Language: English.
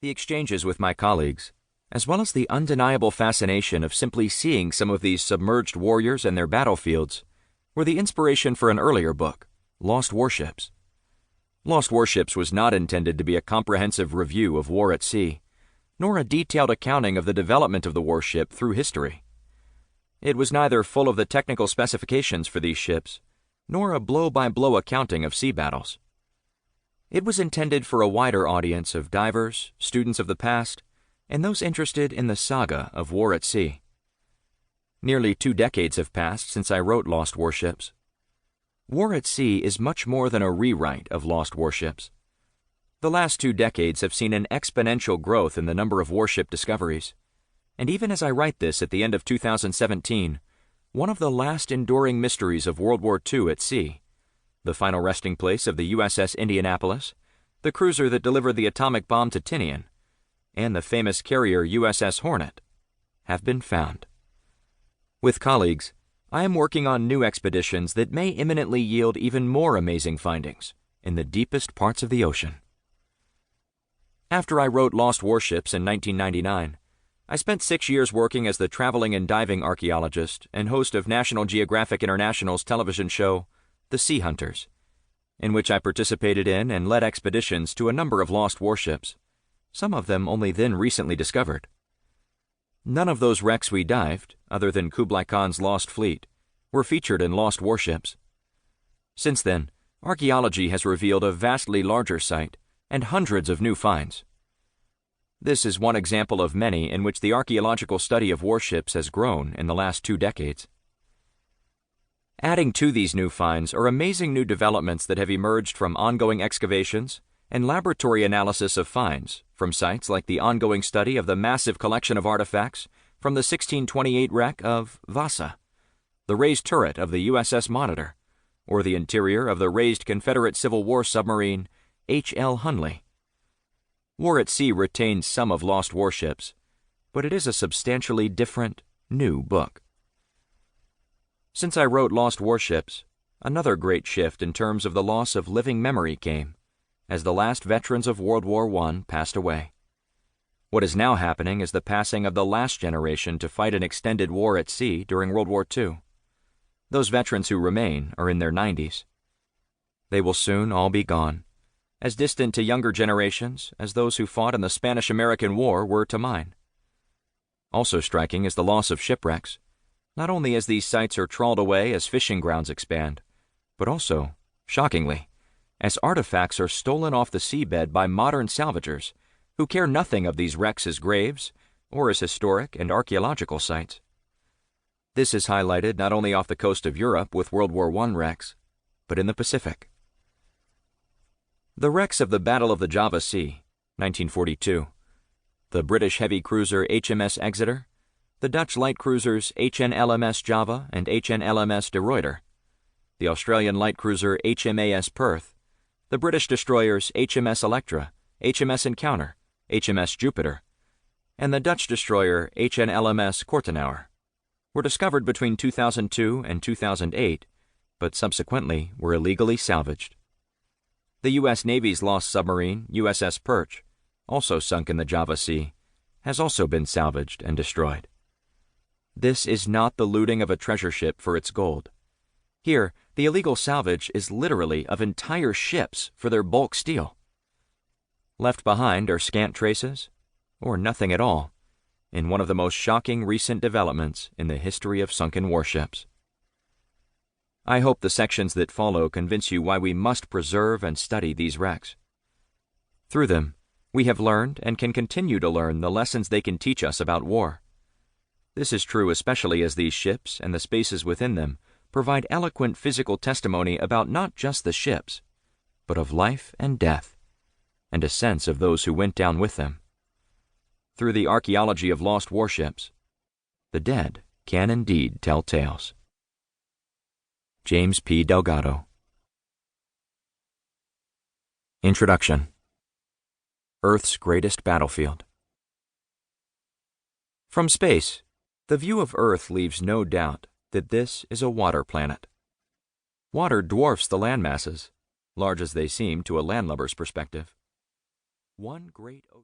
The exchanges with my colleagues, as well as the undeniable fascination of simply seeing some of these submerged warriors and their battlefields, were the inspiration for an earlier book, Lost Warships. Lost Warships was not intended to be a comprehensive review of war at sea, nor a detailed accounting of the development of the warship through history. It was neither full of the technical specifications for these ships, nor a blow-by-blow accounting of sea battles. It was intended for a wider audience of divers, students of the past, and those interested in the saga of war at sea. Nearly 2 decades have passed since I wrote Lost Warships. War at Sea is much more than a rewrite of Lost Warships. The last 2 decades have seen an exponential growth in the number of warship discoveries, and even as I write this at the end of 2017, one of the last enduring mysteries of World War II at sea, the final resting place of the USS Indianapolis, the cruiser that delivered the atomic bomb to Tinian, and the famous carrier USS Hornet, have been found. With colleagues, I am working on new expeditions that may imminently yield even more amazing findings in the deepest parts of the ocean. After I wrote Lost Warships in 1999, I spent 6 years working as the traveling and diving archaeologist and host of National Geographic International's television show, The Sea Hunters, in which I participated in and led expeditions to a number of lost warships, some of them only then recently discovered. None of those wrecks we dived, other than Kublai Khan's lost fleet, were featured in Lost Warships. Since then, archaeology has revealed a vastly larger site and hundreds of new finds. This is one example of many in which the archaeological study of warships has grown in the last 2 decades. Adding to these new finds are amazing new developments that have emerged from ongoing excavations and laboratory analysis of finds from sites like the ongoing study of the massive collection of artifacts from the 1628 wreck of Vasa, the raised turret of the USS Monitor, or the interior of the raised Confederate Civil War submarine H.L. Hunley. War at Sea retains some of Lost Warships, but it is a substantially different, new book. Since I wrote Lost Warships, another great shift in terms of the loss of living memory came, as the last veterans of World War I passed away. What is now happening is the passing of the last generation to fight an extended war at sea during World War II. Those veterans who remain are in their 90s. They will soon all be gone, as distant to younger generations as those who fought in the Spanish-American War were to mine. Also striking is the loss of shipwrecks, not only as these sites are trawled away as fishing grounds expand, but also, shockingly, as artifacts are stolen off the seabed by modern salvagers who care nothing of these wrecks as graves or as historic and archaeological sites. This is highlighted not only off the coast of Europe with World War I wrecks, but in the Pacific. The wrecks of the Battle of the Java Sea, 1942, the British heavy cruiser HMS Exeter, the Dutch light cruisers HNLMS Java and HNLMS De Ruyter, the Australian light cruiser HMAS Perth, the British destroyers HMS Electra, HMS Encounter, HMS Jupiter, and the Dutch destroyer HNLMS Kortenauer, were discovered between 2002 and 2008, but subsequently were illegally salvaged. The U.S. Navy's lost submarine, USS Perch, also sunk in the Java Sea, has also been salvaged and destroyed. This is not the looting of a treasure ship for its gold. Here, the illegal salvage is literally of entire ships for their bulk steel. Left behind are scant traces, or nothing at all, in one of the most shocking recent developments in the history of sunken warships. I hope the sections that follow convince you why we must preserve and study these wrecks. Through them, we have learned and can continue to learn the lessons they can teach us about war. This is true especially as these ships and the spaces within them provide eloquent physical testimony about not just the ships, but of life and death, and a sense of those who went down with them. Through the archaeology of lost warships, the dead can indeed tell tales. James P. Delgado. Introduction. Earth's Greatest Battlefield. From space, the view of Earth leaves no doubt that this is a water planet. Water dwarfs the land masses, large as they seem to a landlubber's perspective. One great ocean